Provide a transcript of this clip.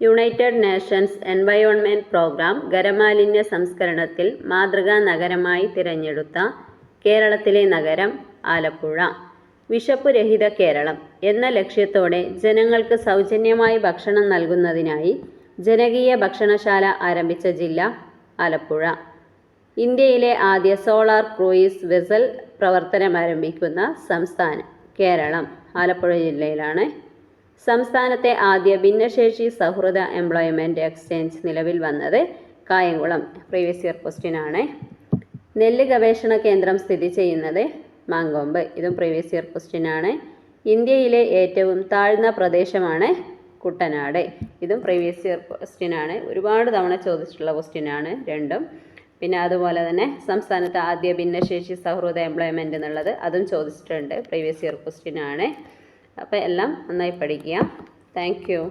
United Nations environment programme ഖരമാലിന്യ സംസ്കരണത്തിൽ മാതൃകാ നഗരമായി തിരഞ്ഞെടുത്ത കേരളത്തിലെ നഗരം ആലപ്പുഴ. വിശപ്പുരഹിത കേരളം എന്ന ലക്ഷ്യത്തോടെ ജനങ്ങൾക്ക് സൗജന്യമായി ഭക്ഷണം നൽകുന്നതിനായി ജനകീയ ഭക്ഷണശാല ആരംഭിച്ച ജില്ല ആലപ്പുഴ. ഇന്ത്യയിലെ ആദ്യ സോളാർ ക്രൂയിസ് വെസൽ പ്രവർത്തനമാരംഭിക്കുന്ന സംസ്ഥാനം കേരളം, ആലപ്പുഴ ജില്ലയിലാണ്. സംസ്ഥാനത്തെ ആദ്യ ഭിന്നശേഷി സൗഹൃദ എംപ്ലോയ്മെൻറ്റ് എക്സ്ചേഞ്ച് നിലവിൽ വന്നത് കായംകുളം. പ്രീവിയസ് ഇയർ ക്വസ്റ്റ്യൻ ആണ്. നെല്ല് ഗവേഷണ കേന്ദ്രം സ്ഥിതി ചെയ്യുന്നത് മാങ്കൊമ്പ്. ഇതും പ്രീവിയസ് ഇയർ ക്വസ്റ്റ്യൻ ആണ്. ഇന്ത്യയിലെ ഏറ്റവും താഴ്ന്ന പ്രദേശമാണ് കുട്ടനാട്. ഇതും പ്രീവിയസ് ഇയർ ക്വസ്റ്റ്യൻ ആണ്. ഒരുപാട് തവണ ചോദിച്ചിട്ടുള്ള ക്വസ്റ്റ്യൻ ആണ് രണ്ടും. പിന്നെ അതുപോലെ തന്നെ സംസ്ഥാനത്തെ ആദ്യ ഭിന്നശേഷി സൗഹൃദ എംപ്ലോയ്മെൻറ്റ് എന്നുള്ളത് അതും ചോദിച്ചിട്ടുണ്ട്. പ്രീവിയസ് ഇയർ ക്വസ്റ്റ്യൻ ആണ്. അപ്പോൾ എല്ലാം നന്നായി പഠിക്കുക. Thank you.